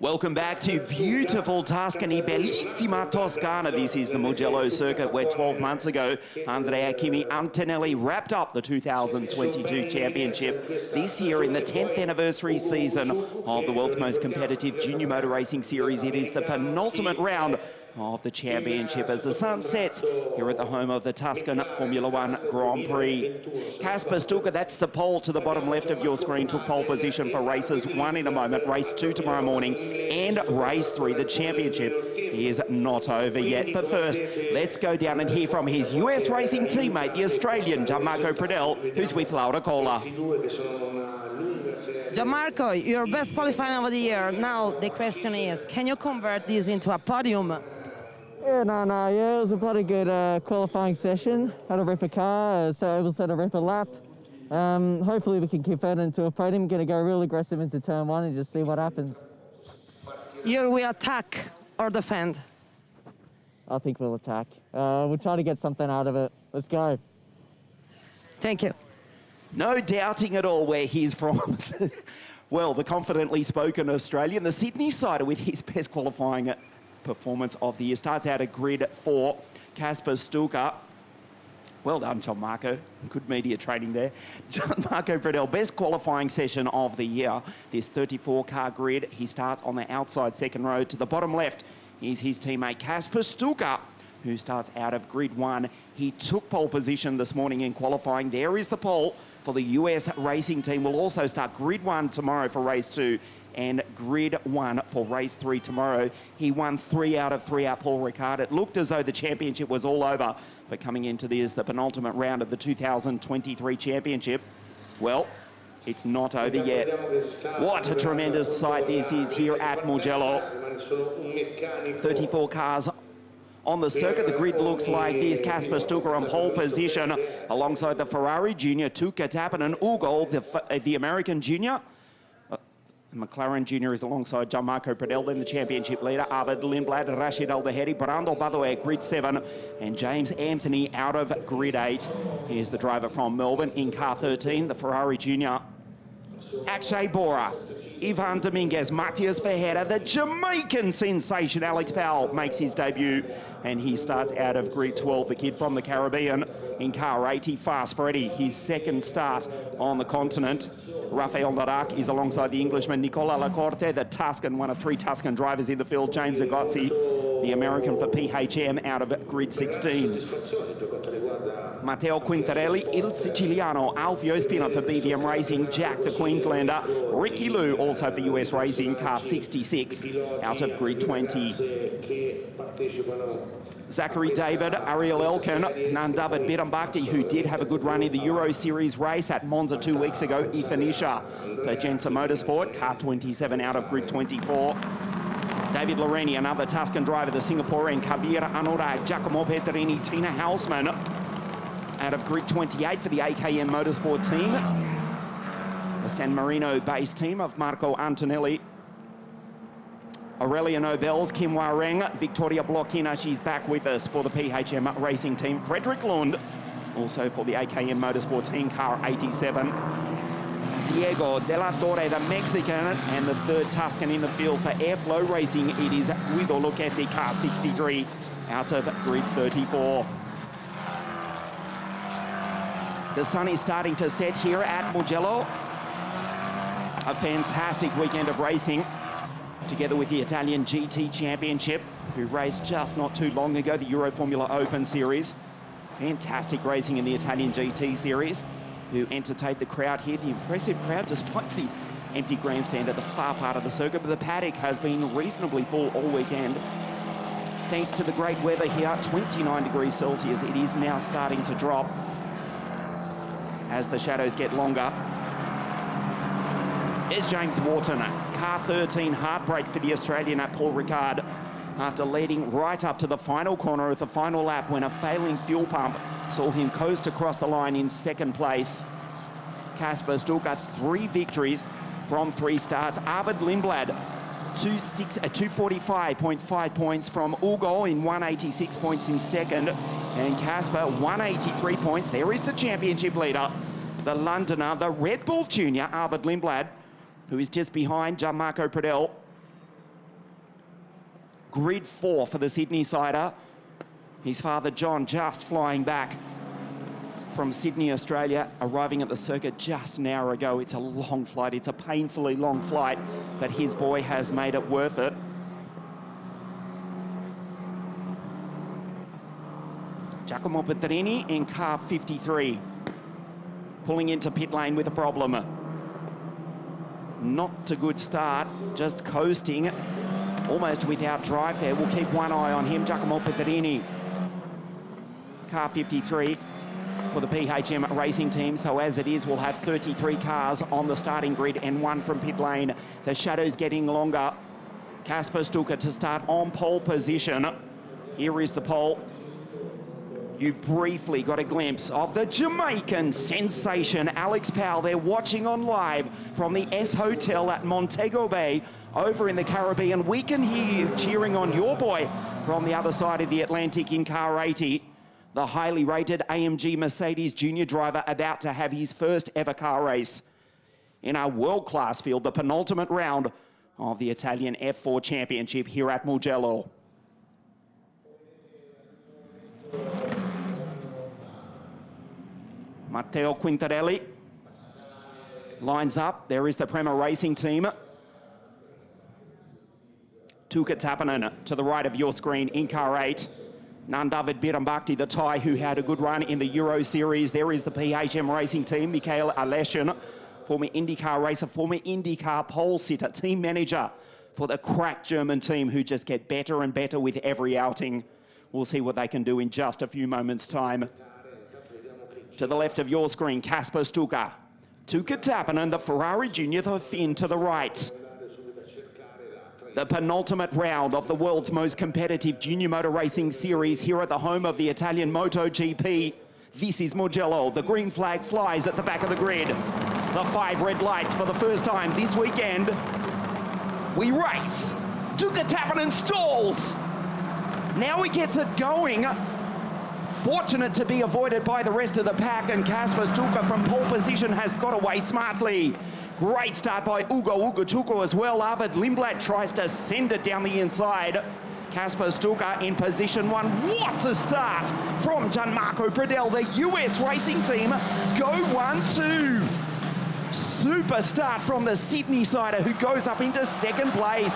Welcome back to beautiful Tuscany, bellissima Toscana. This is the Mugello circuit where 12 months ago, Andrea Kimi Antonelli wrapped up the 2022 championship. This year in the 10th anniversary season of the world's most competitive junior motor racing series, it is the penultimate round of the championship as the sun sets here at the home of the Tuscan Formula One Grand Prix. Kasper Stulka, that's the pole to the bottom left of your screen, took pole position for races 1 in a moment, race 2 tomorrow morning, and race 3. The championship is not over yet. But first, let's go down and hear from his US racing teammate, the Australian Gianmarco Pradell, who's with Laura Cola. Gianmarco, your best qualifying of the year. Now the question is, can you convert this into a podium? Yeah, it was a bloody good qualifying session. Had a ripper car, so able to set a ripper lap. Hopefully we can convert it into a podium. Going to go real aggressive into turn 1 and just see what happens. You will attack or defend? I think we'll attack. We'll try to get something out of it. Let's go. Thank you. No doubting at all where he's from. Well, the confidently spoken Australian, the Sydney sider with his best qualifying performance of the year. Starts out at grid 4, Kasper Stulka. Well done, Gianmarco. Good media training there. Gianmarco Pradell, best qualifying session of the year. This 34-car grid. He starts on the outside second row. To the bottom left is his teammate Kasper Stulka, who starts out of grid 1. He took pole position this morning in qualifying. There is the pole for the US racing team. Will also start grid 1 tomorrow for race 2 and grid 1 for race 3 tomorrow. He won 3 out of 3 out Paul Ricard. It looked as though the championship was all over, but coming into this, the penultimate round of the 2023 championship, well, it's not over yet. What a tremendous sight this is here at Mugello. 34 cars on the circuit. The grid looks like this. Kasper Stulka on pole position alongside the Ferrari Junior, Tuukka Tappinen, Ugo, the American Junior. McLaren Junior is alongside Gianmarco Pradell, then the championship leader, Arvid Lindblad, Rashid Al-Dahedi, Brando Badaway at grid 7, and James Anthony out of grid 8. Here's the driver from Melbourne in car 13, the Ferrari Junior. Akshay Bora, Ivan Dominguez, Matias Verheda, the Jamaican sensation Alex Powell makes his debut, and he starts out of grid 12, the kid from the Caribbean in car 80, Fast Freddy, his second start on the continent. Rafael Narak is alongside the Englishman Nicola Lacorte, the Tuscan, one of 3 Tuscan drivers in the field. James Zagozzi, the American for PHM, out of grid 16. Matteo Quintarelli, Il Siciliano, Alfio Spina for BVM Racing, Jack the Queenslander, Ricky Liu also for US Racing, car 66, out of grid 20. Zachary David, Ariel Elkin, Nandavid Bidambakti, who did have a good run in the Euro Series race at Monza 2 weeks ago, Ethan Isha for Gensa Motorsport, car 27 out of grid 24. David Loreni, another Tuscan driver, the Singaporean Kabir Anurag, Giacomo Petrini, Tina Hausman out of grid 28 for the AKM Motorsport team. The San Marino-based team of Marco Antonelli. Aurelia Nobels, Kim Wareng, Victoria Blokina, she's back with us for the PHM racing team. Frederick Lund, also for the AKM Motorsport team, car 87. Diego De La Torre, the Mexican, and the 3rd Tuscan in the field for Airflow Racing. It is Guido Luchetti, car 63, out of grid 34. The sun is starting to set here at Mugello. A fantastic weekend of racing, together with the Italian GT Championship, who raced just not too long ago, the Euro Formula Open Series. Fantastic racing in the Italian GT Series, who entertained the crowd here, the impressive crowd, despite the empty grandstand at the far part of the circuit. But the paddock has been reasonably full all weekend. Thanks to the great weather here, 29 degrees Celsius, it is now starting to drop as the shadows get longer. There's James Wharton, car 13, heartbreak for the Australian at Paul Ricard, after leading right up to the final corner of the final lap when a failing fuel pump saw him coast across the line in 2nd place. Kasper Stulka, 3 victories from 3 starts. Arvid Lindblad, 245.5 points from Ugo in 186 points in 2nd, and Kasper 183 points. There is the championship leader, the Londoner, the Red Bull Junior, Arvid Lindblad, who is just behind Gianmarco Pradell. Grid 4 for the Sydney sider. His father, John, just flying back from Sydney, Australia, arriving at the circuit just an hour ago. It's a long flight. It's a painfully long flight, but his boy has made it worth it. Giacomo Petrini in car 53, pulling into pit lane with a problem. Not a good start, just coasting, almost without drive there. We'll keep one eye on him, Giacomo Petrini. Car 53 for the PHM racing team. So as it is, we'll have 33 cars on the starting grid and one from pit lane. The shadow's getting longer. Kasper Stulker to start on pole position. Here is the pole. You briefly got a glimpse of the Jamaican sensation, Alex Powell. They're watching on live from the S Hotel at Montego Bay over in the Caribbean. We can hear you cheering on your boy from the other side of the Atlantic in car 80. The highly rated AMG Mercedes junior driver about to have his first ever car race in our world-class field, the penultimate round of the Italian F4 Championship here at Mugello. Matteo Quintarelli lines up. There is the Prema Racing team. Tuukka Tappinen to the right of your screen in car 8. Nandavid Birambakti, the Thai who had a good run in the Euro Series. There is the PHM Racing team. Mikael Aleshin, former IndyCar racer, former IndyCar pole sitter, team manager for the crack German team who just get better and better with every outing. We'll see what they can do in just a few moments' time. To the left of your screen, Kasper Stulker. Tuukka Tappinen, the Ferrari Junior, the Finn to the right. The penultimate round of the world's most competitive junior motor racing series here at the home of the Italian MotoGP. This is Mugello. The green flag flies at the back of the grid. The 5 red lights for the first time this weekend. We race. Tuukka Tappinen stalls. Now he gets it going. Fortunate to be avoided by the rest of the pack, and Kasper Stulker from pole position has got away smartly. Great start by Ugo Ugochukwu as well. Arvid Lindblad tries to send it down the inside. Kasper Stulker in position 1. What a start from Gianmarco Pradell, the US racing team. Go 1-2. Super start from the Sydney sider who goes up into second place.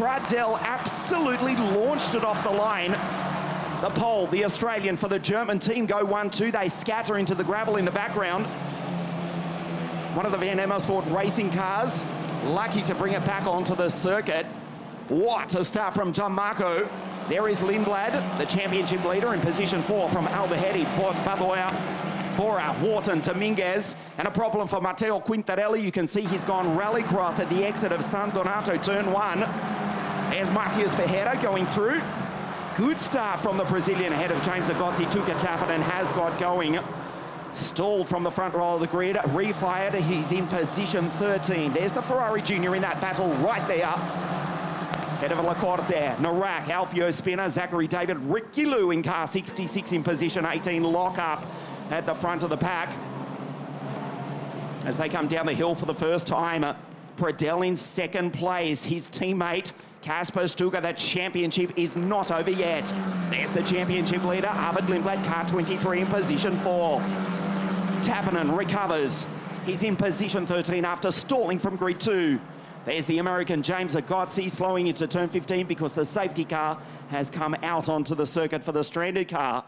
Pradell absolutely launched it off the line. The pole, the Australian for the German team, go 1-2. They scatter into the gravel in the background. One of the Van Amersfoort racing cars, lucky to bring it back onto the circuit. What a start from Gianmarco. There is Lindblad, the championship leader, in position 4 from Albuquerque, Baboya, Bora, Wharton, Dominguez. And a problem for Matteo Quintarelli. You can see he's gone rallycross at the exit of San Donato, turn 1. There's Matias Ferreira going through. Good start from the Brazilian ahead of James Agozzi. Tuukka Tappinen has got going. Stalled from the front row of the grid, refired. He's in position 13. There's the Ferrari Junior in that battle right there. Head of a Lacorte, Narak, Alfio Spinner, Zachary David, Ricky Lou in car 66 in position 18. Lock up at the front of the pack as they come down the hill for the first time. Pradell in second place. His teammate Kasper Stulker. That championship is not over yet. There's the championship leader, Arvid Lindblad, car 23 in position 4. Tappinen recovers. He's in position 13 after stalling from grid 2. There's the American James Agozzi slowing into turn 15 because the safety car has come out onto the circuit for the stranded car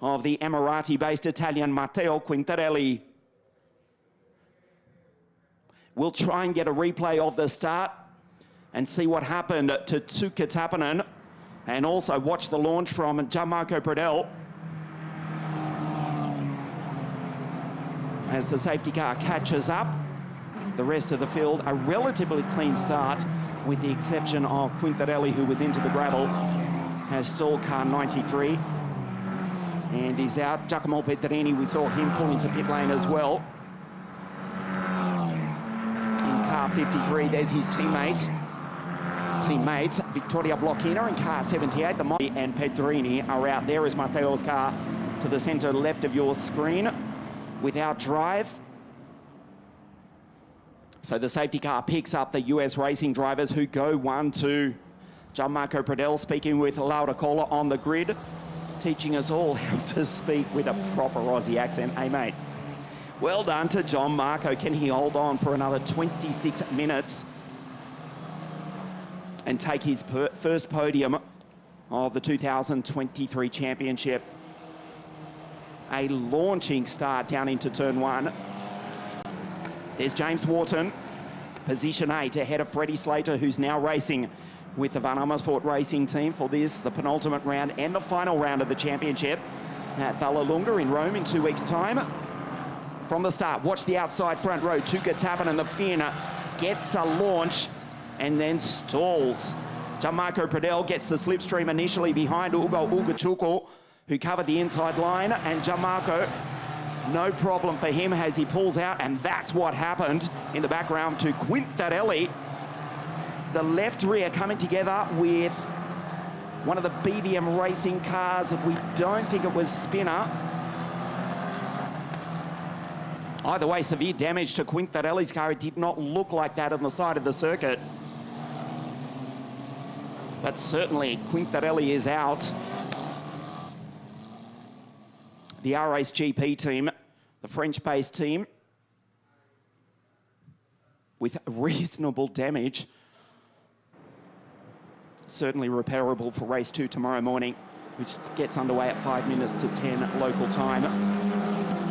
of the Emirati-based Italian Matteo Quintarelli. We'll try and get a replay of the start and see what happened to Tuukka Tappinen, and also watch the launch from Gianmarco Pradell as the safety car catches up. The rest of the field, a relatively clean start with the exception of Quintarelli, who was into the gravel, has stalled car 93 and is out. Giacomo Petrini, we saw him pull into pit lane as well. In car 53, there's his teammates, Vittoria Blocchina in car 78. The Monti and Petrini are out. There is Matteo's car to the center left of your screen without drive. So the safety car picks up the US racing drivers who go 1-2. Gianmarco Pradell speaking with Laura Cola on the grid, teaching us all how to speak with a proper Aussie accent. Hey, mate. Well done to Gianmarco. Can he hold on for another 26 minutes and take his first podium of the 2023 championship? A launching start down into turn one. There's James Wharton, position 8, ahead of Freddie Slater, who's now racing with the Van Amersfoort Racing team for this, the penultimate round and the final round of the championship at Vallelunga in Rome in 2 weeks' time. From the start, watch the outside front row. Tuukka Tappinen, the Finn, gets a launch and then stalls. Gianmarco Pradell gets the slipstream initially behind Ugo Ugochukwu, who covered the inside line, and Gianmarco, no problem for him as he pulls out, and that's what happened in the background to Quintarelli. The left rear coming together with one of the BVM racing cars. We don't think it was Spinner. Either way, severe damage to Quintarelli's car. It did not look like that on the side of the circuit. But certainly Quintarelli is out. The R-Race GP team, the French-based team, with reasonable damage. Certainly repairable for race 2 tomorrow morning, which gets underway at 5 minutes to 10 local time.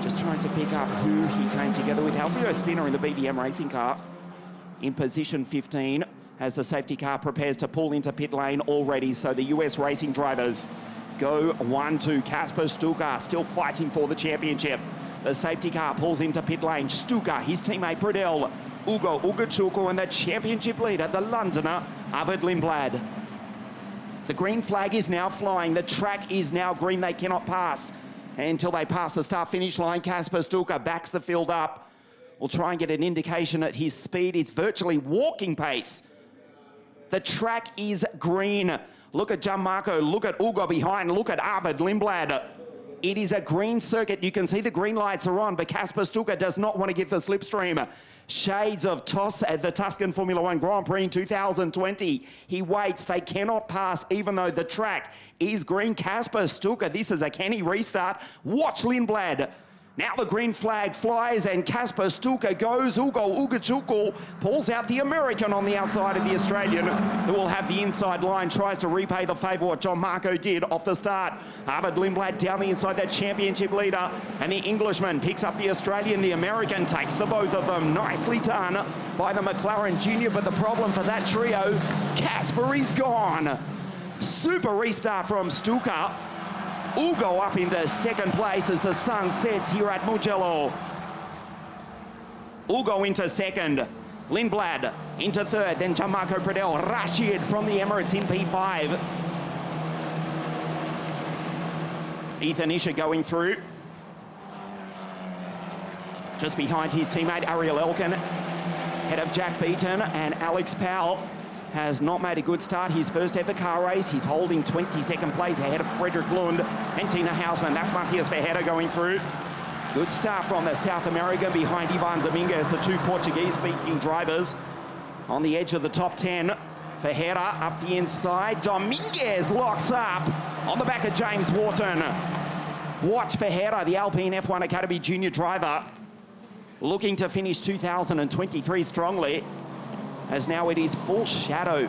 Just trying to pick up who he came together with. Alfio Spinner in the BVM racing car in position 15 as the safety car prepares to pull into pit lane already. So the US racing drivers go 1-2. Kasper Stuka still fighting for the championship. The safety car pulls into pit lane. Stuka, his teammate Pradell, Ugo Ugochukwu, and the championship leader, the Londoner, Arvid Lindblad. The green flag is now flying. The track is now green. They cannot pass until they pass the start-finish line. Kasper Stuka backs the field up. We'll try and get an indication at his speed. It's virtually walking pace. The track is green. Look at Gianmarco, look at Ugo behind, look at Arvid Lindblad. It is a green circuit. You can see the green lights are on, but Kasper Stuka does not want to give the slipstream. Shades of TOS at the Tuscan Formula One Grand Prix in 2020. He waits. They cannot pass, even though the track is green. Kasper Stuka, this is a canny restart. Watch Lindblad. Now the green flag flies and Kasper Stuka goes. Ugo Ugochukwu pulls out the American on the outside of the Australian, who will have the inside line, tries to repay the favour what Gianmarco did off the start. Arvid Lindblad down the inside, that championship leader, and the Englishman picks up the Australian. The American takes the both of them. Nicely done by the McLaren Junior, but the problem for that trio, Kasper is gone. Super restart from Stuka. Ugo up into second place as the sun sets here at Mugello. Ugo into second. Lindblad into third. Then Gianmarco Pradell. Rashid from the Emirates in P5. Ethan Isher going through. Just behind his teammate Ariel Elkin. Head of Jack Beaton and Alex Powell. Has not made a good start. His first ever car race. He's holding 22nd place ahead of Frederick Lund and Tina Hausmann. That's Matias Ferreira going through. Good start from the South American behind Ivan Dominguez, the two Portuguese-speaking drivers on the edge of the top 10. Ferreira up the inside. Dominguez locks up on the back of James Wharton. Watch Ferreira, the Alpine F1 Academy junior driver, looking to finish 2023 strongly, as now it is full shadow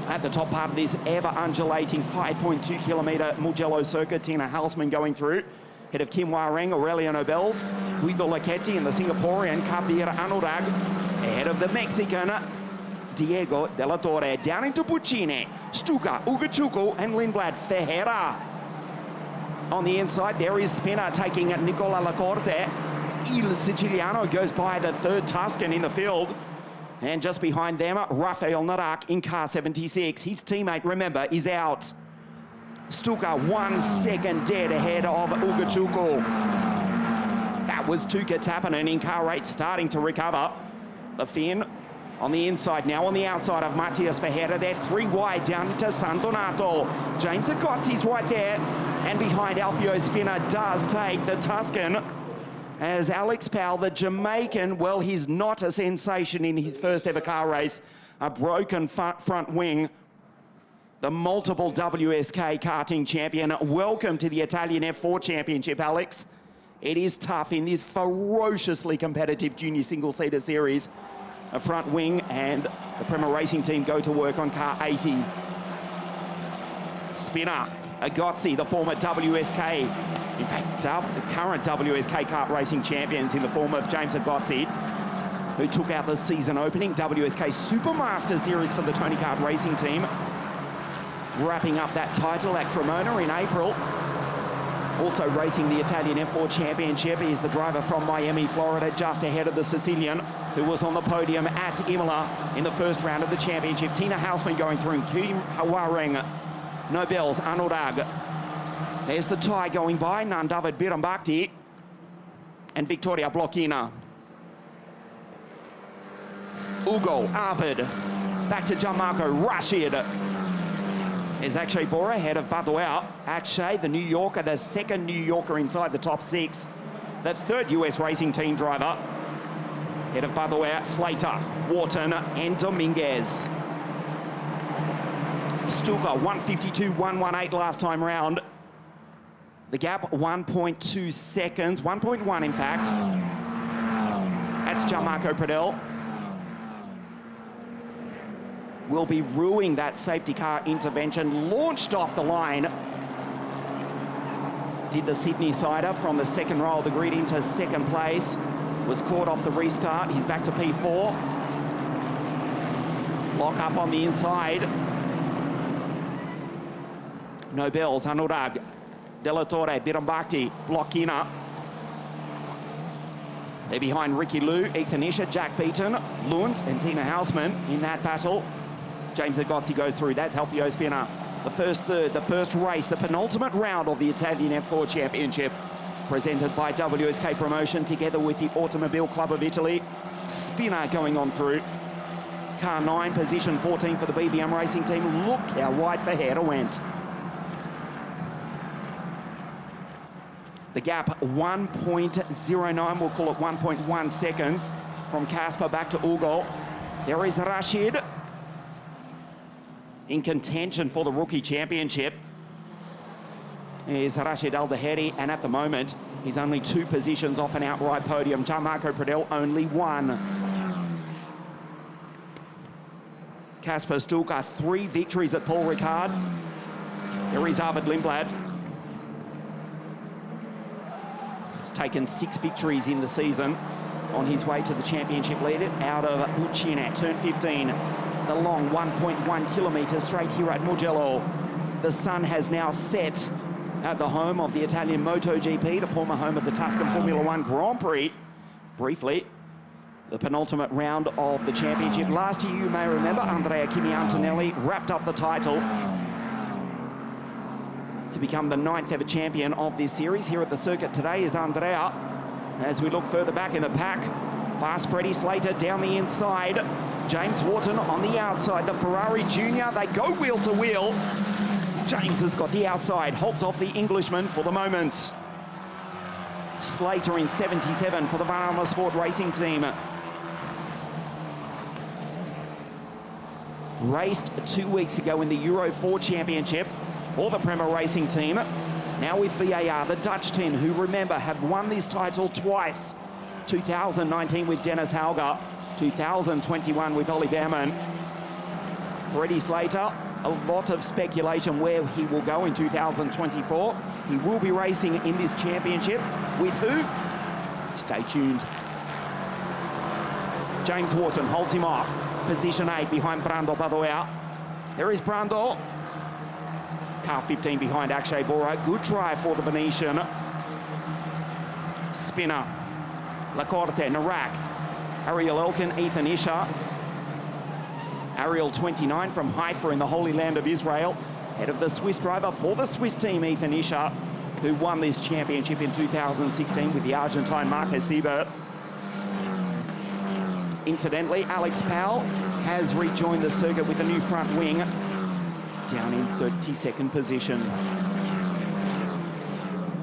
at the top part of this ever undulating 5.2 kilometre Mugello circuit. Tina Hausmann going through, head of Kim Hwa-reng, Aurelio Nobels, Guido Lacchetti, and the Singaporean Kabir Anurag, ahead of the Mexican Diego De La Torre. Down into Puccini, Stuka, Ugochukwu, and Lindblad. Ferreira on the inside. There is Spinner taking Nicola Lacorte. Il Siciliano goes by the third Tuscan in the field. And just behind them, Rafael Narak in car 76. His teammate, remember, is out. Stuka 1 second dead ahead of Ugochukwu. That was Tuukka Tappinen in car 8 starting to recover. The Finn on the inside, now on the outside of Matias Ferreira. They're 3 wide down into San Donato. James Agozzi's right there. And behind, Alfio Spinner does take the Tuscan. As Alex Powell, the Jamaican, well, he's not a sensation in his first ever car race. A broken front wing the multiple WSK karting champion. Welcome to the Italian F4 Championship, Alex. It is tough in this ferociously competitive junior single-seater series. A front wing and the Prema Racing team go to work on car 80. Spinner, Agozzi, the former WSK, in fact, the current WSK kart racing champions in the form of James Agozzi, who took out the season opening WSK Supermaster Series for the Tony Kart Racing team. Wrapping up that title at Cremona in April. Also racing the Italian F4 Championship is the driver from Miami, Florida, just ahead of the Sicilian, who was on the podium at Imola in the first round of the championship. Tina Hausman going through, Kim Hawaring, Nobels, Anurag. There's the tie going by, Nandavid Birambakti and Victoria Blochina. Ugo, Arvid, back to Gianmarco, Rashid. Is Akshay Bora ahead of Badoer. Akshay, the New Yorker, the second New Yorker inside the top 6. The third US racing team driver. Ahead of Badoer, Slater, Wharton and Dominguez. Stuka, 152, 118 last time round. The gap, 1.2 seconds, 1.1 in fact. That's Gianmarco Pradel. Will be ruining that safety car intervention. Launched off the line. Did the Sydney sider from the second row of the grid into second place. Was caught off the restart. He's back to P4. Lock up on the inside. Nobels, Anurag, Della Torre, Birambakti, Blochina. They're behind Ricky Liu, Ethan Isher, Jack Beaton, Lund and Tina Hausman in that battle. James Agozzi goes through. That's Alfio Spinner. The first third, the first race, the penultimate round of the Italian F4 Championship, presented by WSK Promotion together with the Automobile Club of Italy. Spinner going on through. Car 9, position 14 for the BBM Racing team. Look how wide for Herta went. The gap 1.09, we'll call it 1.1 seconds from Casper back to Ugo. There is Rashid in contention for the Rookie Championship. Is Rashid Al-Daheri, and at the moment, he's only 2 positions off an outright podium. Gianmarco Pradel only 1. Casper Stuka, 3 victories at Paul Ricard. There is Arvid Lindblad. He's taken 6 victories in the season on his way to the championship lead out of Buccina at turn 15. The long 1.1 kilometres straight here at Mugello. The sun has now set at the home of the Italian MotoGP, the former home of the Tuscan Formula One Grand Prix. Briefly, the penultimate round of the championship. Last year, you may remember, Andrea Kimi Antonelli wrapped up the title to become the 9th ever champion of this series. Here at the circuit today is Andrea. As we look further back in the pack, fast Freddie Slater down the inside. James Wharton on the outside, the Ferrari Junior, they go wheel to wheel. James has got the outside, holds off the Englishman for the moment. Slater in 77 for the Van Amersfoort Racing team. Raced 2 weeks ago in the Euro 4 Championship for the Prema Racing team. Now with VAR, the Dutch team, who remember have won this title twice. 2019 with Dennis Hauger, 2021 with Ollie Behrman. Freddie Slater, a lot of speculation where he will go in 2024. He will be racing in this championship. With who? Stay tuned. James Wharton holds him off. Position 8 behind Brando Badoer. There is Brando. Car 15 behind Akshay Bora. Good try for the Venetian. Spinner. Lacorte, Narak. Ariel Elkin, Ethan Isher. Ariel 29 from Haifa in the Holy Land of Israel. Head of the Swiss driver for the Swiss team, Ethan Isher, who won this championship in 2016 with the Argentine Marcus Siebert. Incidentally, Alex Powell has rejoined the circuit with a new front wing, down in 32nd position.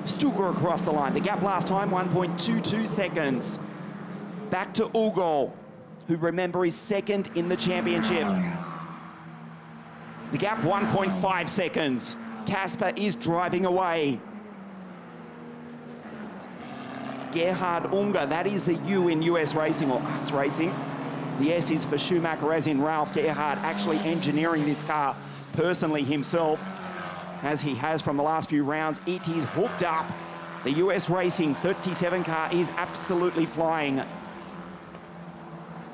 Stuka across the line. The gap last time, 1.22 seconds. Back to Ugo, who remember is second in the championship. The gap 1.5 seconds. Casper is driving away. Gerhard Unger, that is the U in US Racing, or US Racing. The S is for Schumacher, as in Ralph Gerhard, actually engineering this car personally himself, as he has from the last few rounds. It is hooked up. The US Racing 37 car is absolutely flying.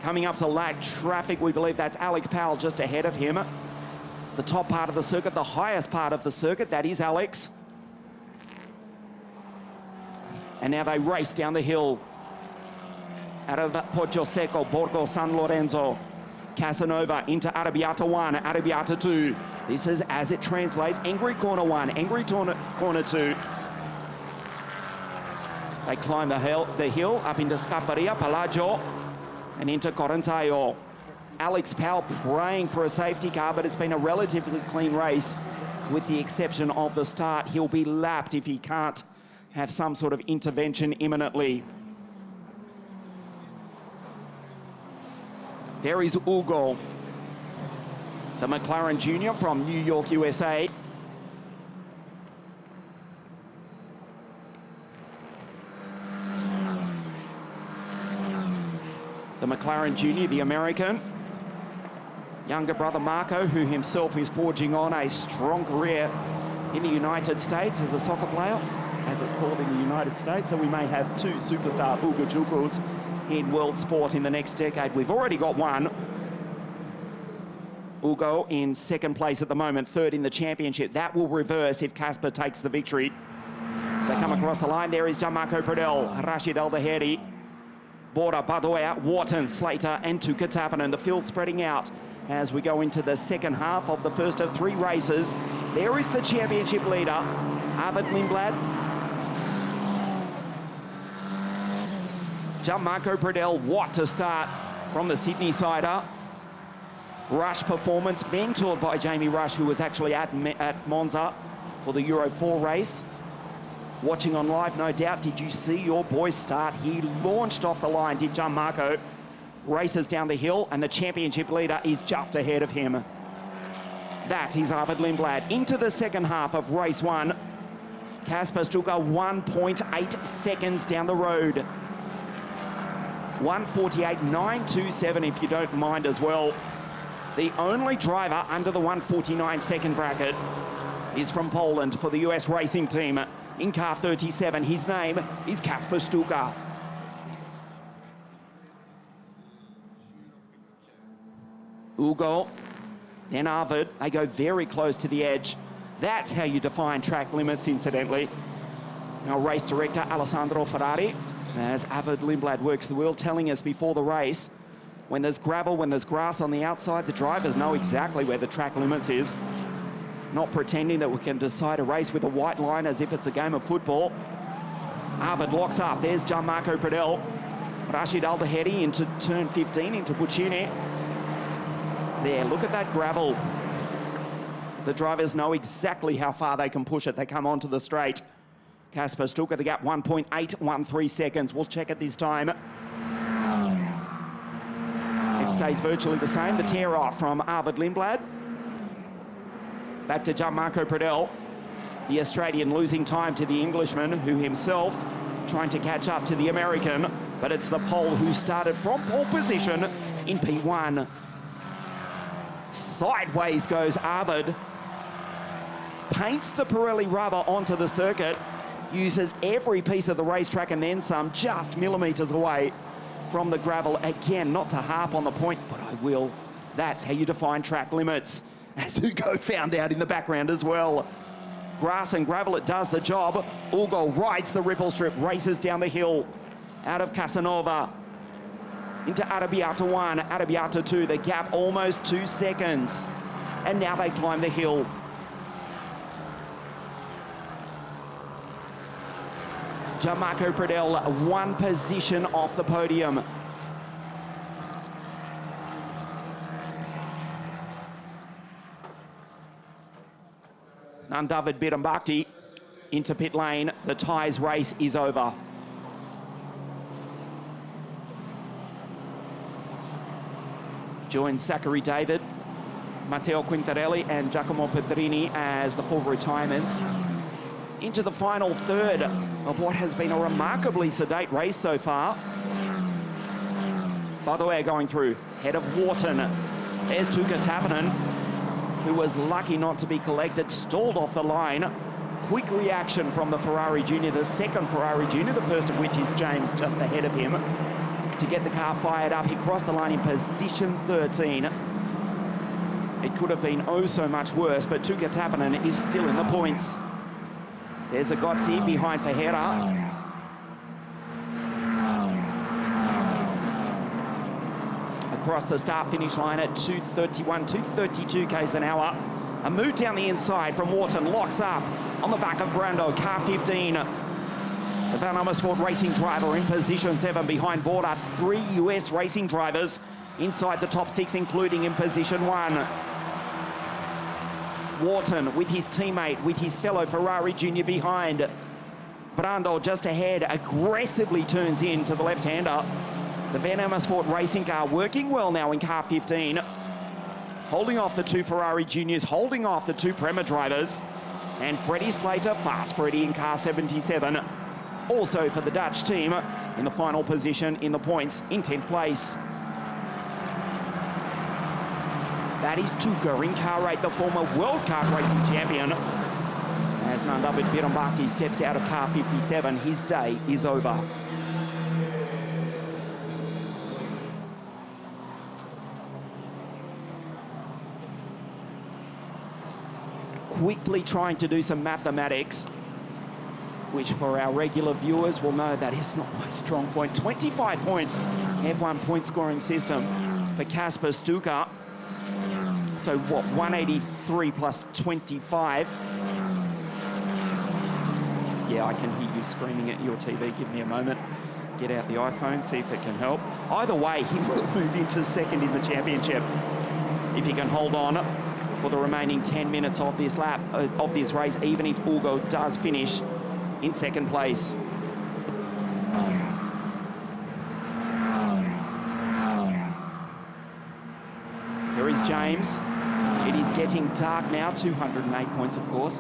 Coming up to lag traffic, we believe that's Alex Powell just ahead of him. The top part of the circuit, the highest part of the circuit, that is Alex. And now they race down the hill out of Poggio Secco, Borgo San Lorenzo, Casanova into Arrabbiata 1, Arrabbiata 2. This is as it translates, Angry Corner 1, Angry Corner 2. They climb the hill up into Scaparia, Palagio, and into Corantaio. Alex Powell praying for a safety car, but it's been a relatively clean race with the exception of the start. He'll be lapped if he can't have some sort of intervention imminently. There is Ugo, the McLaren Junior from New York, USA. The McLaren Junior, the American. Younger brother Marco, who himself is forging on a strong career in the United States as a soccer player, as it's called in the United States. So we may have two superstar Ugo Jukos in world sport in the next decade. We've already got one. Ugo in second place at the moment, third in the championship. That will reverse if Casper takes the victory. As they come across the line, there is Gianmarco Pradel, Rashid Al-Daheri, Bora, Badoer, Wharton, Slater, and Tuka Tappinen. The field spreading out as we go into the second half of the first of three races. There is the championship leader, Arvid Lindblad. Gianmarco Pradel, Watt to start from the Sydney sider. Rush Performance, mentored by Jamie Rush, who was actually at Monza for the Euro 4 race. Watching on live, no doubt, did you see your boy start? He launched off the line, did Gianmarco. Races down the hill, and the championship leader is just ahead of him. That is Arvid Lindblad. Into the second half of race one. Casper Stuka 1.8 seconds down the road. 1:48.927 if you don't mind as well. The only driver under the 1:49 second bracket is from Poland for the US Racing Team in car 37. His name is Kasper Stuka. Ugo, then Arvid, they go very close to the edge. That's how you define track limits, incidentally. Now race director Alessandro Ferrari, as Arvid Lindblad works the wheel, telling us before the race, when there's gravel, when there's grass on the outside, the drivers know exactly where the track limits is. Not pretending that we can decide a race with a white line as if it's a game of football. Arvid locks up, there's Gianmarco Pradel. Rashid Al-Daheri into turn 15, into Puccini. There, look at that gravel. The drivers know exactly how far they can push it. They come onto the straight. Kasper Stuka, the gap 1.813 seconds. We'll check it this time. It stays virtually the same. The tear off from Arvid Lindblad. Back to Gianmarco Pradel. The Australian losing time to the Englishman, who himself trying to catch up to the American. But it's the Pole who started from pole position in P1. Sideways goes Arvid. Paints the Pirelli rubber onto the circuit. Uses every piece of the racetrack and then some, just millimetres away from the gravel. Again, not to harp on the point, but I will. That's how you define track limits, as Ugo found out in the background as well. Grass and gravel, it does the job. Ugo rides the ripple strip, races down the hill out of Casanova into Arrabbiata 1, Arrabbiata 2. The gap almost 2 seconds. And now they climb the hill. Gianmarco Pradel, one position off the podium. Nandavid Bidambakti into pit lane. The tyres race is over. Joins Zachary David Matteo Quintarelli and Giacomo Pedrini as the full retirements. Into the final third of what has been a remarkably sedate race so far. By the way, going through, head of Wharton. There's Tuukka Tappinen, who was lucky not to be collected, stalled off the line. Quick reaction from the Ferrari Junior, the second Ferrari Junior, the first of which is James just ahead of him, to get the car fired up. He crossed the line in position 13. It could have been oh so much worse, but Tuukka Tappinen is still in the points. There's a Gozzi behind Ferreira. Across the start-finish line at 2:31, 2:32 k's an hour. A move down the inside from Wharton, locks up on the back of Brando, car 15. The Van Amersfoort racing driver in position 7 behind Border. 3 US racing drivers inside the top 6, including in position 1. Wharton with his teammate, with his fellow Ferrari Junior behind. Brando just ahead, aggressively turns in to the left-hander. The Van Amersfoort racing car working well now in car 15. Holding off the 2 Ferrari Juniors, holding off the 2 Prema drivers. And Freddie Slater, fast Freddie in car 77. Also for the Dutch team in the final position in the points in 10th place. That is Tuukka in car 8, the former World Kart racing champion. As Nandavid Biranbhakdi steps out of car 57, his day is over. Quickly trying to do some mathematics, which for our regular viewers will know that is not my strong point. 25 points, F1 point scoring system for Kasper Stuycker. So what, 183 plus 25. Yeah, I can hear you screaming at your TV. Give me a moment. Get out the iPhone, see if it can help. Either way, he will move into second in the championship if he can hold on for the remaining 10 minutes of this lap, of this race, even if Ugo does finish in second place. There is James. It is getting dark now, 208 points, of course.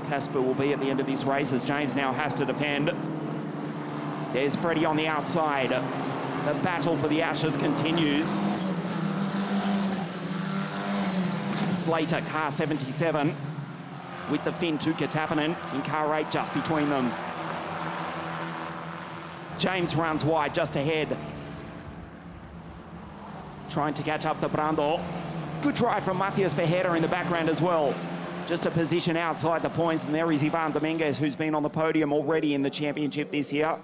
Kasper will be at the end of this race as James now has to defend. There's Freddie on the outside. The battle for the Ashes continues. Slater, car 77, with the Finn Tuukka Tappinen in car 8 just between them. James runs wide just ahead, trying to catch up to Brando. Good drive from Matias Ferreira in the background as well. Just a position outside the points, and there is Ivan Dominguez, who's been on the podium already in the championship this year.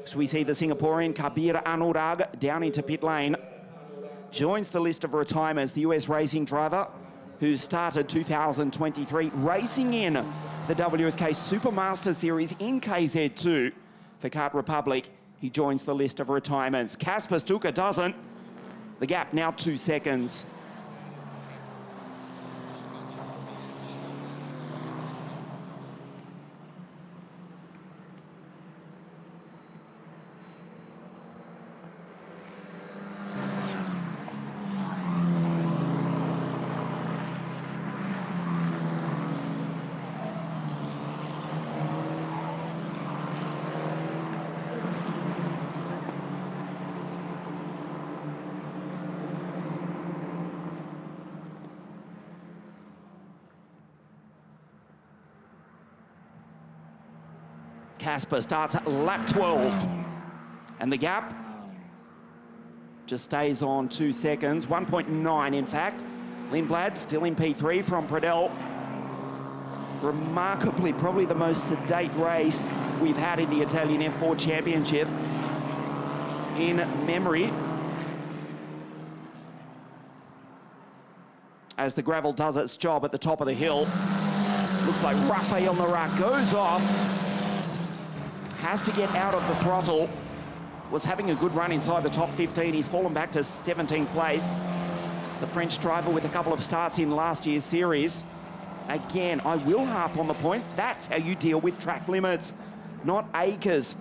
So we see the Singaporean Kabir Anurag down into pit lane. Joins the list of retirements, the US racing driver who started 2023 racing in the WSK Supermaster Series in KZ2 for Kart Republic. He joins the list of retirements. Kasper Stuycker doesn't. The gap now 2 seconds. Kasper starts at lap 12, and the gap just stays on 2 seconds, 1.9 in fact. Lindblad still in P3 from Pradell. Remarkably, probably the most sedate race we've had in the Italian F4 Championship in memory. As the gravel does its job at the top of the hill. Looks like Rafael Narak goes off. Has to get out of the throttle. Was having a good run inside the top 15. He's fallen back to 17th place. The French driver with a couple of starts in last year's series. Again, I will harp on the point. That's how you deal with track limits, not acres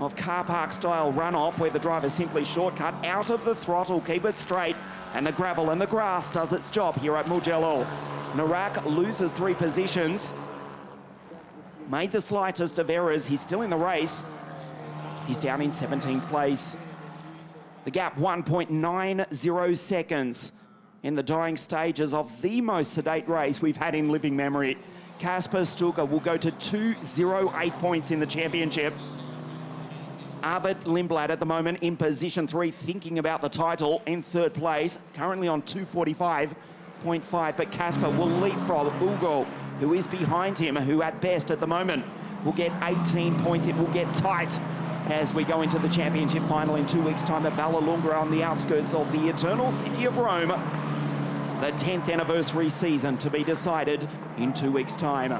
of car park style runoff where the driver simply shortcut out of the throttle. Keep it straight. And the gravel and the grass does its job here at Mugello. Narak loses 3 positions. Made the slightest of errors. He's still in the race. He's down in 17th place. The gap 1.90 seconds in the dying stages of the most sedate race we've had in living memory. Kasper Stulga will go to 208 points in the championship. Arvid Lindblad at the moment in position 3, thinking about the title in 3rd place, currently on 245.5, but Kasper will leapfrog Ugo, who is behind him, who at best at the moment will get 18 points. It will get tight as we go into the championship final in 2 weeks' time at Vallelunga on the outskirts of the eternal city of Rome. The 10th anniversary season to be decided in 2 weeks' time.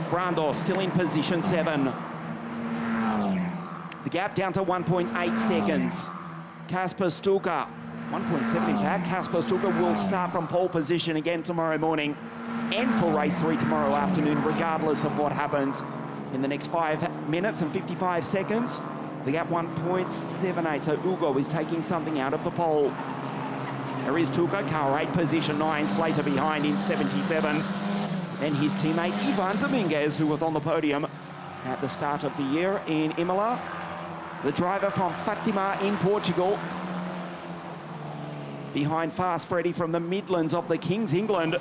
Brando still in position 7. The gap down to 1.8 seconds. Kasper Stulga, 1.7 in fact. Kasper Stulga will start from pole position again tomorrow morning and for race 3 tomorrow afternoon, regardless of what happens in the next 5 minutes and 55 seconds. The gap 1.78, so Ugo is taking something out of the pole. There is Stulga, car 8, position 9, Slater behind in 77. And his teammate Ivan Dominguez, who was on the podium at the start of the year in Imola. The driver from Fatima in Portugal. Behind Fast Freddy from the Midlands of the Kings, England.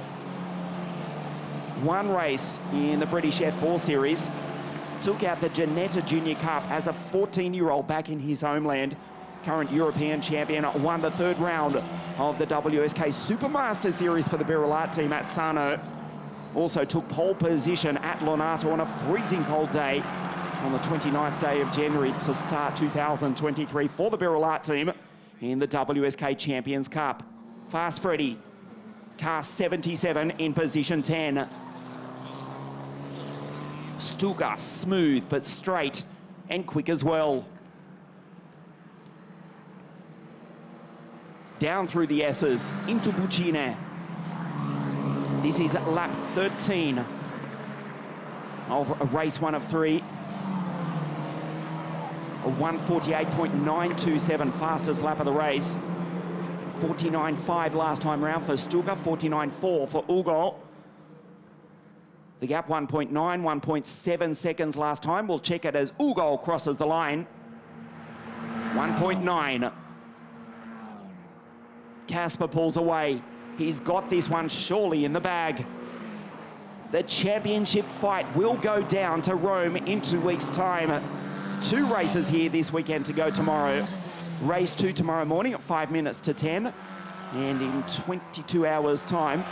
1 race in the British F4 Series. Took out the Ginetta Junior Cup as a 14-year-old back in his homeland. Current European champion, won the 3rd round of the WSK Supermaster Series for the Birilat team at Sano. Also took pole position at Lonato on a freezing cold day on the 29th day of January to start 2023 for the Birilat team in the WSK Champions Cup. Fast Freddy, car 77 in position 10. Stulga, smooth but straight and quick as well. Down through the S's into Buccine. This is lap 13 of race 1 of 3. A 1:48.927 fastest lap of the race. 49.5 last time round for Stulga, 49.4 for Ugo. The gap 1.9, 1.7 seconds last time. We'll check it as Ugo crosses the line. 1.9. Kasper pulls away. He's got this one surely in the bag. The championship fight will go down to Rome in 2 weeks' time. 2 races here this weekend to go tomorrow. Race 2 tomorrow morning at 5 minutes to 10. And in 22 hours' time,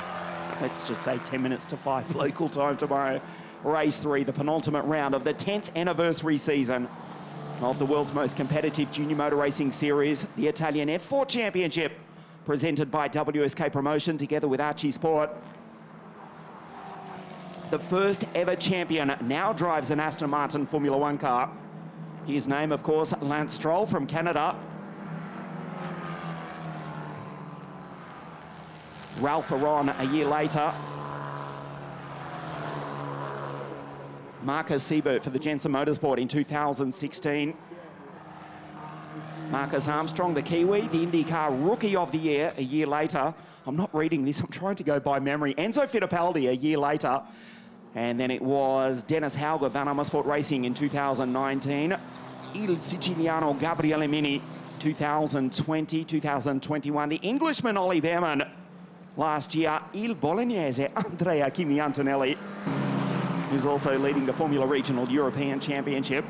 let's just say 10 minutes to 5 local time tomorrow, race 3, the penultimate round of the 10th anniversary season of the world's most competitive junior motor racing series, the Italian F4 Championship, presented by WSK Promotion together with Archie Sport. The first ever champion now drives an Aston Martin Formula 1 car. His name, of course, Lance Stroll from Canada. Ralph Aron a year later. Marcus Siebert for the Jensen Motorsport in 2016. Marcus Armstrong, the Kiwi, the IndyCar Rookie of the Year a year later. I'm not reading this, I'm trying to go by memory. Enzo Fittipaldi a year later. And then it was Dennis Hauger, Van Amersfoort Racing in 2019. Il Siciliano Gabriele Mini, 2020, 2021. The Englishman Ollie Behrman last year. Il Bolognese Andrea Kimi Antonelli, who's also leading the Formula Regional European Championship.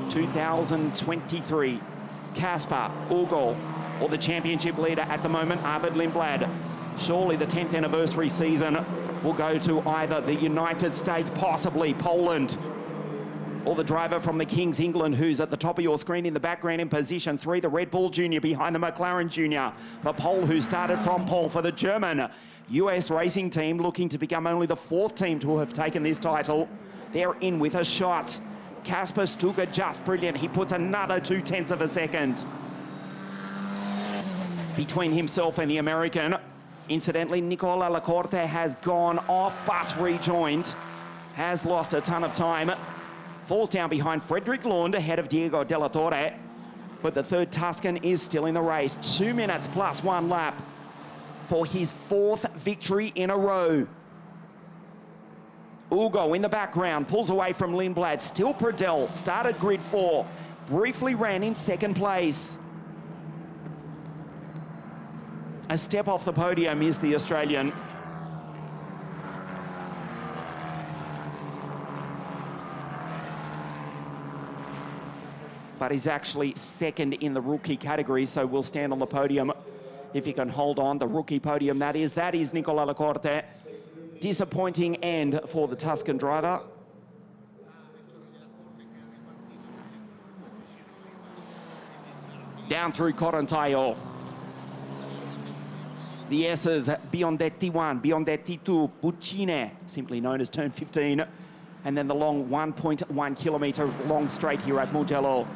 2023, Kasper, Ugo, or the championship leader at the moment, Arvid Lindblad. Surely the 10th anniversary season will go to either the United States, possibly Poland, or the driver from the Kings, England, who's at the top of your screen in the background in position 3, the Red Bull Junior behind the McLaren Junior. The Pole who started from pole for the German US racing team, looking to become only the 4th team to have taken this title. They're in with a shot. Kasper Stulga just brilliant. He puts another 0.2 of a second between himself and the American. Incidentally, Nicola Lacorte has gone off but rejoined has lost a ton of time. Falls down behind Frederick Lund ahead of Diego De La Torre. But the third Tuscan is still in the race. 2 minutes plus 1 lap for his 4th victory in a row. Ugo in the background, pulls away from Lindblad. Still Pradell, started grid 4, briefly ran in 2nd place. A step off the podium is the Australian. But he's actually 2nd in the rookie category, so will stand on the podium if he can hold on. The rookie podium, that is Nicola Lacorte. Disappointing end for the Tuscan driver. Down through Corantayo. The S's, Biondetti 1, Biondetti 2, Buccine, simply known as turn 15. And then the long 1.1 kilometre long straight here at Mugello.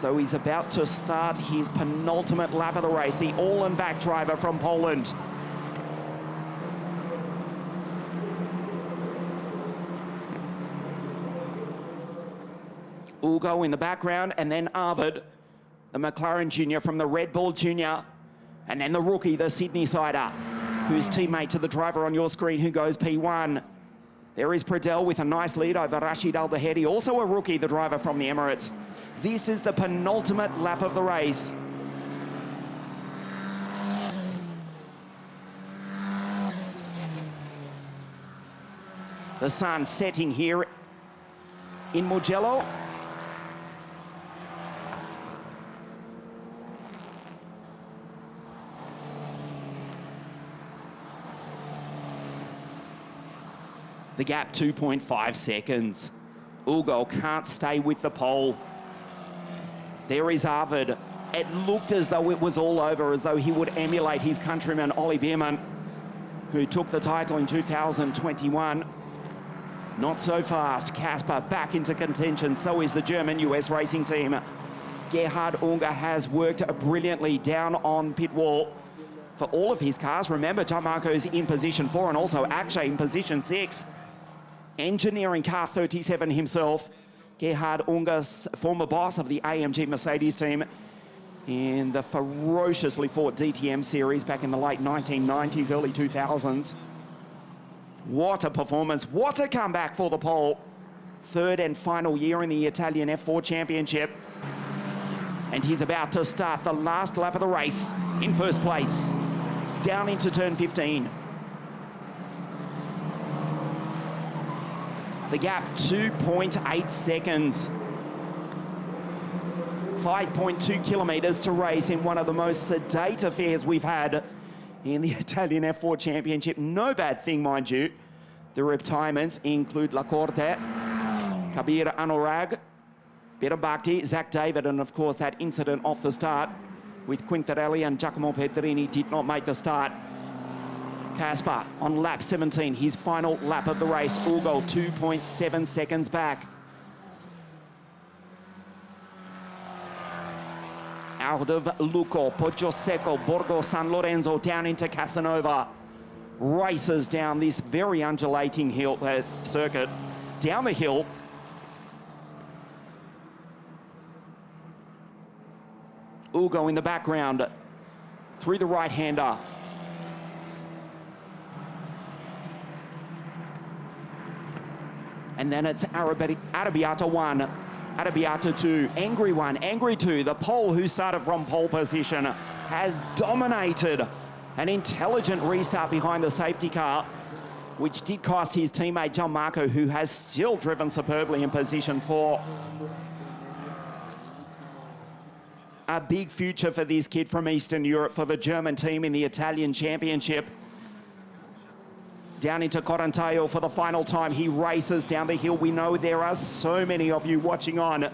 So he's about to start his penultimate lap of the race, the all-and-back driver from Poland. Ugo in the background, and then Arvid, the McLaren Junior from the Red Bull Junior, and then the rookie, the Sydney sider, who's teammate to the driver on your screen who goes P1. There is Pradell with a nice lead over Rashid Al-Dahedi, also a rookie, the driver from the Emirates. This is the penultimate lap of the race. The sun setting here in Mugello. The gap 2.5 seconds. Ugo can't stay with the pole. There is Arvid. It looked as though it was all over, as though he would emulate his countryman Ollie Biermann, who took the title in 2021. Not so fast. Casper back into contention. So is the German US racing team. Gerhard Unger has worked brilliantly down on pit wall for all of his cars. Remember, Gianmarco's in position 4 and also Akshay in position 6. Engineering car 37 himself. Gerhard Unger, former boss of the AMG Mercedes team in the ferociously fought DTM series back in the late 1990s, early 2000s. What a performance, what a comeback for the pole. 3rd and final year in the Italian F4 Championship. And he's about to start the last lap of the race in 1st place, down into turn 15. The gap 2.8 seconds. 5.2 kilometres to race in one of the most sedate affairs we've had in the Italian F4 Championship. No bad thing, mind you. The retirements include Lacorte, Kabir Anurag, Peter Bhakti, Zach David, and of course that incident off the start with Quintarelli and Giacomo Pedrini did not make the start. Casper on lap 17, his final lap of the race. Ugo 2.7 seconds back. Out of Luco, Poggioseco, Borgo San Lorenzo down into Casanova. Races down this very undulating hill circuit. Down the hill. Ugo in the background. Through the right-hander. And then it's Arrabbiata 1, Arrabbiata 2, Angry 1, Angry 2. The pole who started from pole position has dominated an intelligent restart behind the safety car, which did cost his teammate Gianmarco, who has still driven superbly in position 4. A big future for this kid from Eastern Europe, for the German team in the Italian Championship. Down into Corantayo for the final time. He races down the hill. We know there are so many of you watching on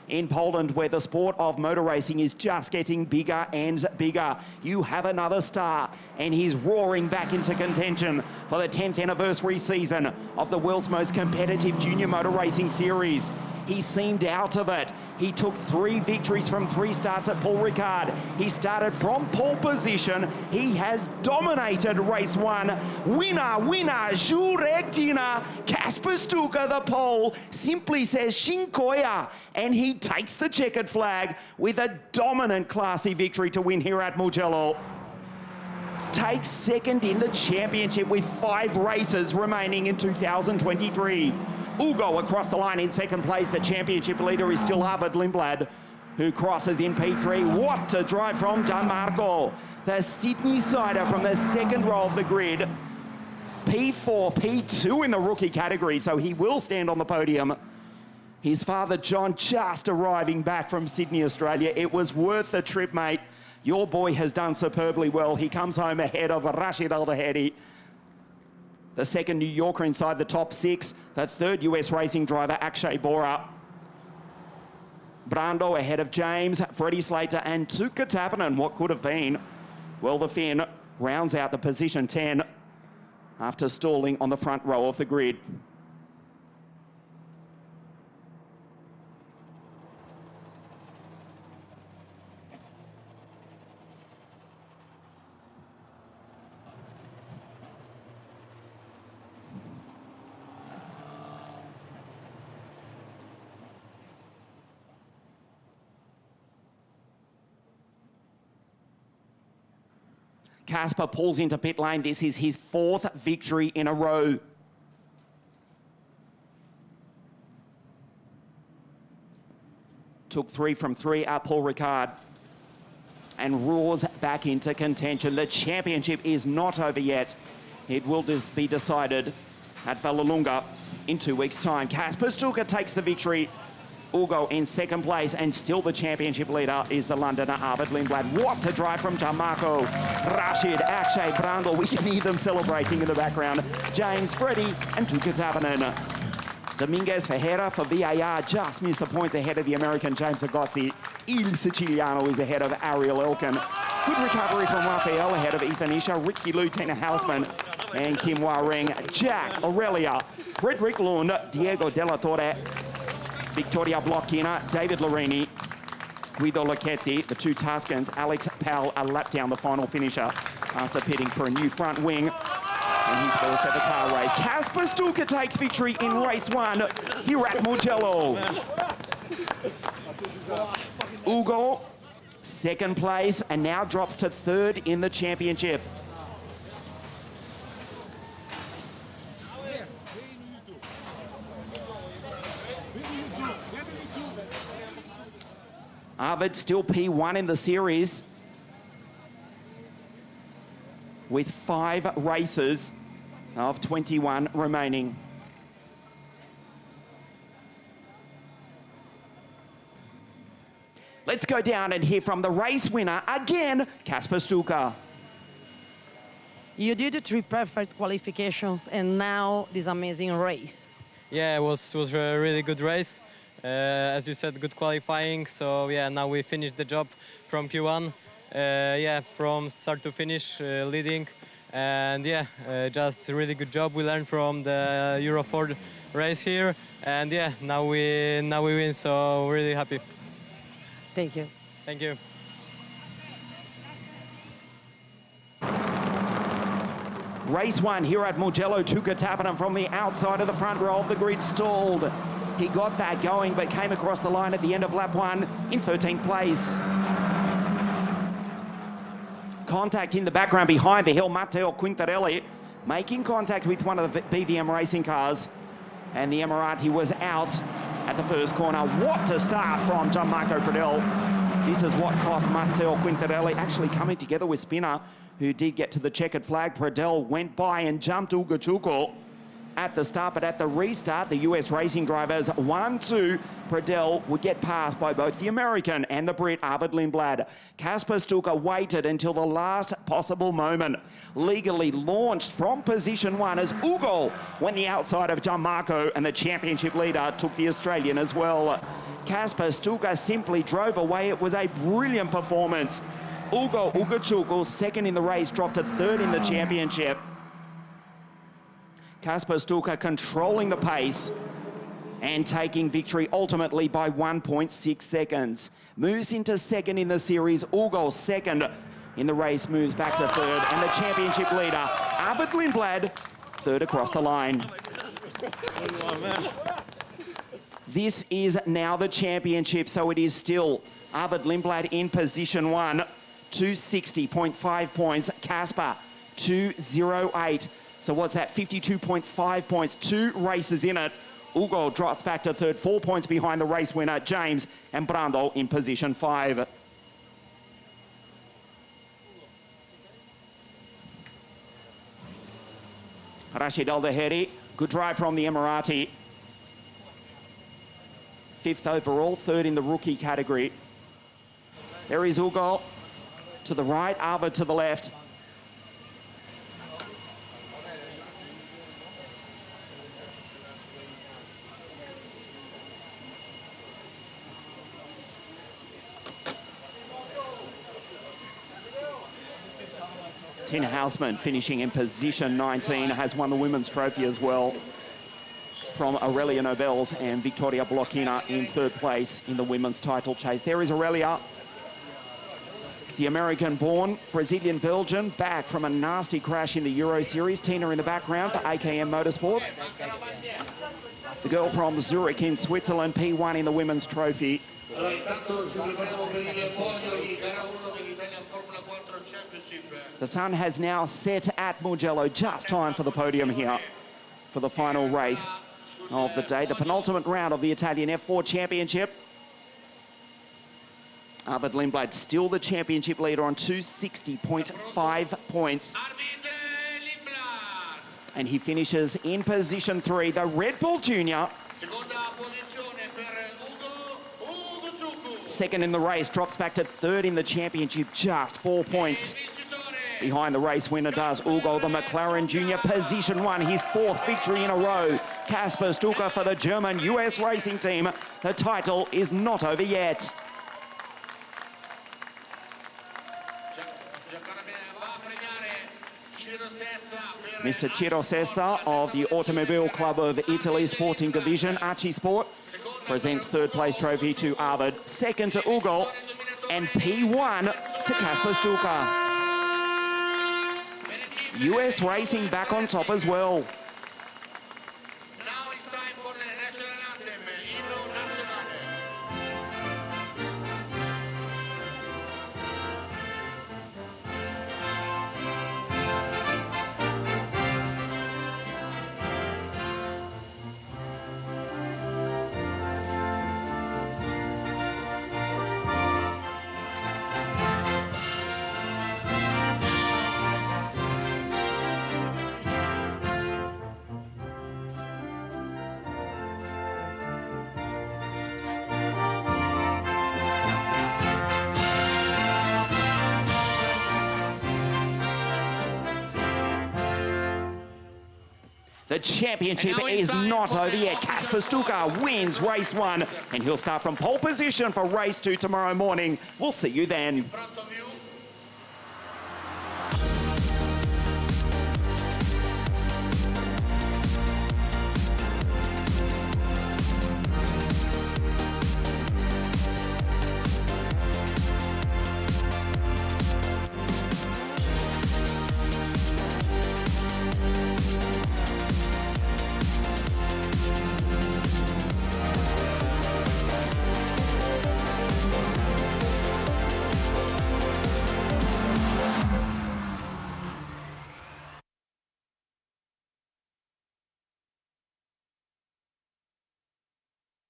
in Poland, where the sport of motor racing is just getting bigger and bigger. You have another star, and he's roaring back into contention for the 10th anniversary season of the world's most competitive junior motor racing series. He seemed out of it He took 3 victories from 3 starts at Paul Ricard. He started from pole position. He has dominated race 1. Winner, Jurektina. Kasper Stulker, the pole, simply says Shinkoya, and he takes the checkered flag with a dominant classy victory to win here at Mugello. Takes second in the championship with 5 races remaining in 2023. Ugo across the line in second place. The championship leader is still Arvid Lindblad, who crosses in P3. What a drive from Gianmarco. The Sydney sider from the second row of the grid. P4, P2 in the rookie category, so he will stand on the podium. His father, John, just arriving back from Sydney, Australia. It was worth the trip, mate. Your boy has done superbly well. He comes home ahead of Rashid Al-Dahedi, the second New Yorker inside the top 6, the third US racing driver, Akshay Bora. Brando ahead of James, Freddie Slater, and Tuukka Tappinen, what could have been. Well, the Finn rounds out the position 10 after stalling on the front row of the grid. Kasper pulls into pit lane. This is his 4th victory in a row. Took 3 from 3 at Paul Ricard and roars back into contention. The championship is not over yet. It will be decided at Vallelunga in 2 weeks' time. Kasper Stulker takes the victory. Ugo in second place, and still the championship leader is the Londoner Arvid Lindblad. What a drive from Gianmarco. Rashid, Akshay, Brandel, we can hear them celebrating in the background. James, Freddie, and Tuukka Tappinen. Dominguez Ferreira for VAR just missed the points ahead of the American James Agozzi. Il Siciliano is ahead of Ariel Elkin. Good recovery from Rafael ahead of Ethan Isha, Ricky Liu, Tina Hausman, and Kim Wa-Ring. Jack, Aurelia, Frederick Lund, Diego Della Torre, Victoria Blockina, David Larini, Guido Locchetti, the 2 Tuscans. Alex Powell a lap down the final finisher after pitting for a new front wing in his first ever car race. Kasper Stulker takes victory in race 1 here at Mugello. Ugo, second place, and now drops to 3rd in the championship. Arvid still P1 in the series with 5 races of 21 remaining. Let's go down and hear from the race winner again, Kasper Stulker. You did the 3 perfect qualifications and now this amazing race. Yeah, it was a really good race. As you said, good qualifying. So yeah, now we finished the job from Q1. Yeah, from start to finish, leading, and yeah, just a really good job. We learned from the Euro 4 race here, and yeah, now we win. So really happy. Thank you. Thank you. Race 1 here at Mugello. Tuukka Tappinen from the outside of the front row of the grid stalled. He got that going, but came across the line at the end of lap 1 in 13th place. Contact in the background behind the hill, Matteo Quintarelli making contact with one of the BVM racing cars, and the Emirati was out at the first corner. What a start from Gianmarco Pradel. This is what cost Matteo Quintarelli actually coming together with Spinner, who did get to the checkered flag. Pradel went by and jumped Ugo Chukwu at the start, but at the restart, the US racing drivers 1-2. Pradel would get passed by both the American and the Brit Arvid Lindblad. Kasper Stulker waited until the last possible moment. Legally launched from position 1 as Ugo went the outside of Gianmarco, and the championship leader took the Australian as well. Kasper Stulker simply drove away. It was a brilliant performance. Ugo Chukwu, second in the race, dropped to 3rd in the championship. Kasper Stulker controlling the pace and taking victory ultimately by 1.6 seconds. Moves into second in the series. Ugo second in the race, moves back to third, and the championship leader, Arvid Lindblad, third across the line. This is now the championship, so it is still Arvid Lindblad in position one, 260.5 points. Casper, 208. So what's that, 52.5 points, 2 races in it. Ugo drops back to third, 4 points behind the race winner, James, and Brando in position 5. Rashid Al-Daheri, good drive from the Emirati. 5th overall, 3rd in the rookie category. There is Ugo to the right, Arvid to the left. Tina Hausman finishing in position 19, has won the women's trophy as well from Aurelia Nobels, and Victoria Blokina in 3rd place in the women's title chase. There is Aurelia, the American-born Brazilian-Belgian, back from a nasty crash in the Euro Series. Tina in the background for AKM Motorsport. The girl from Zurich in Switzerland, P1 in the women's trophy. The sun has now set at Mugello, just time for the podium here for the final race of the day, the penultimate round of the Italian F4 Championship. Arvid Lindblad still the championship leader on 260.5 points. And he finishes in position 3, the Red Bull Junior. Second in the race, drops back to 3rd in the championship, just 4 points behind the race winner does Ugo, the McLaren Junior, position 1, his 4th victory in a row. Kasper Stuka for the German US racing team. The title is not over yet. Mr. Ciro Sessa of the Automobile Club of Italy Sporting Division, Archie Sport, presents 3rd place trophy to Arvid, 2nd to Ugo, and P1 to Kasper Stuka. US Racing back on top as well. Now it's time for the national anthem, Inno Nazionale. The championship is not over yet. Kasper Stuka wins race 1, and he'll start from pole position for race 2 tomorrow morning. We'll see you then. In front of you,